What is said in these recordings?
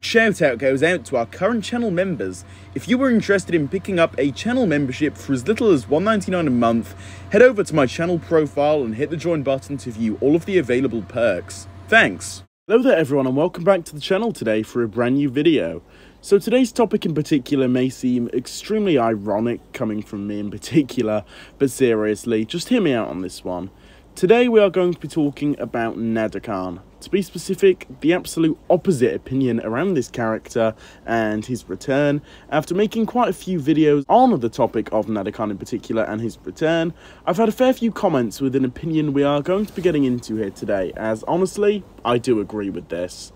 Shout out goes out to our current channel members. If you were interested in picking up a channel membership for as little as $1.99 a month, head over to my channel profile and hit the join button to view all of the available perks. Thanks! Hello there everyone and welcome back to the channel today for a brand new video. So today's topic in particular may seem extremely ironic coming from me in particular, but seriously, just hear me out on this one. Today we are going to be talking about Nadakhan. To be specific, the absolute opposite opinion around this character and his return. After making quite a few videos on the topic of Nadakhan in particular and his return, I've had a fair few comments with an opinion we are going to be getting into here today, as honestly, I do agree with this.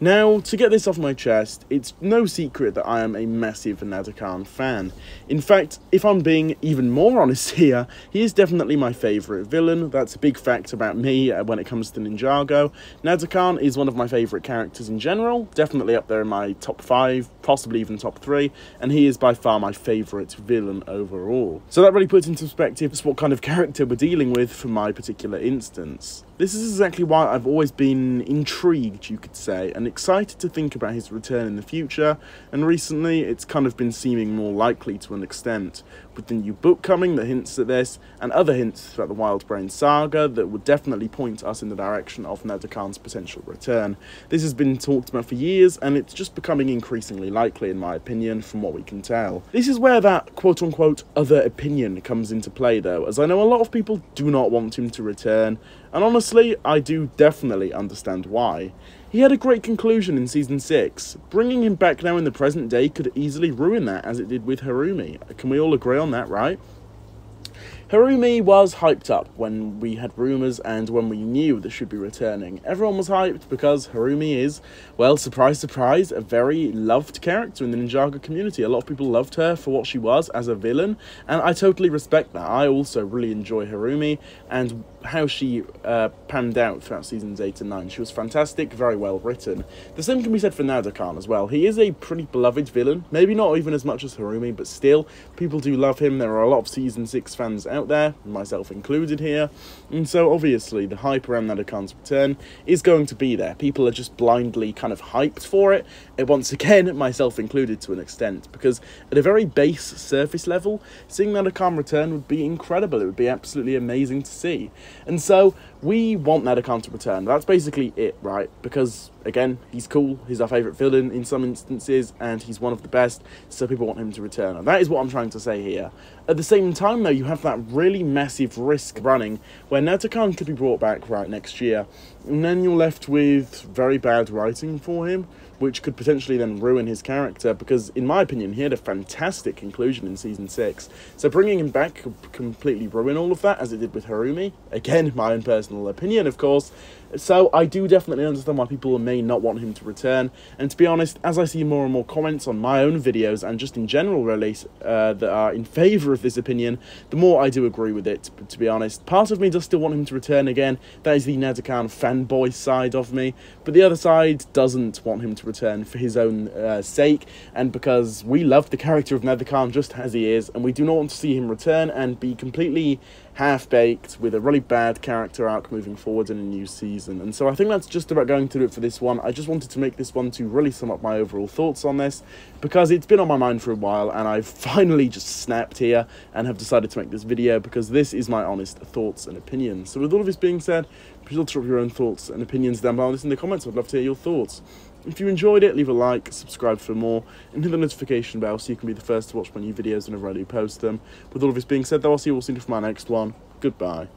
Now, to get this off my chest, it's no secret that I am a massive Nadakhan fan. In fact, if I'm being even more honest here, he is definitely my favourite villain. That's a big fact about me when it comes to Ninjago. Nadakhan is one of my favourite characters in general, definitely up there in my top 5, possibly even top 3, and he is by far my favourite villain overall. So that really puts into perspective just what kind of character we're dealing with for my particular instance. This is exactly why I've always been intrigued, you could say, and excited to think about his return in the future, and recently it's kind of been seeming more likely to an extent, with the new book coming that hints at this, and other hints throughout the Wild Brain saga that would definitely point us in the direction of Nadakhan's potential return. This has been talked about for years, and it's just becoming increasingly likely in my opinion, from what we can tell. This is where that quote-unquote other opinion comes into play though, as I know a lot of people do not want him to return, and honestly, I do definitely understand why. He had a great conclusion in Season 6. Bringing him back now in the present day could easily ruin that, as it did with Harumi. Can we all agree on that, right? Harumi was hyped up when we had rumours and when we knew that she'd be returning. Everyone was hyped because Harumi is, well, surprise, surprise, a very loved character in the Ninjago community. A lot of people loved her for what she was as a villain, and I totally respect that. I also really enjoy Harumi and how she panned out throughout Seasons 8 and 9. She was fantastic, very well written. The same can be said for Nadakhan as well. He is a pretty beloved villain, maybe not even as much as Harumi, but still, people do love him. There are a lot of Season 6 fans out there, myself included here, and so obviously the hype around Nadakhan's return is going to be there. People are just blindly kind of hyped for it, and once again, myself included to an extent, because at a very base surface level, seeing Nadakhan return would be incredible. It would be absolutely amazing to see. And so, we want Nadakhan to return. That's basically it, right? Because, again, he's cool, he's our favourite villain in some instances, and he's one of the best, so people want him to return. And that is what I'm trying to say here. At the same time, though, you have that really massive risk running, where Nadakhan could be brought back right next year, and then you're left with very bad writing for him, which could potentially then ruin his character, because, in my opinion, he had a fantastic conclusion in Season 6. So bringing him back could completely ruin all of that, as it did with Harumi. Again, my own personal opinion, of course. So I do definitely understand why people may not want him to return, and to be honest, as I see more and more comments on my own videos, and just in general really, that are in favour of this opinion, the more I do agree with it, to be honest. Part of me does still want him to return again, that is the Nadakhan fanboy side of me, but the other side doesn't want him to return for his own sake, and because we love the character of Nadakhan just as he is, and we do not want to see him return and be completely half-baked with a really bad character arc moving forward in a new season. And so I think that's just about going to do it for this one. I just wanted to make this one to really sum up my overall thoughts on this, because it's been on my mind for a while and I've finally just snapped here and have decided to make this video because this is my honest thoughts and opinions. So with all of this being said, be sure to drop your own thoughts and opinions down below in the comments. I'd love to hear your thoughts. If you enjoyed it, leave a like, subscribe for more, and hit the notification bell so you can be the first to watch my new videos whenever I do post them. With all of this being said though, I'll see you all soon for my next one. Goodbye.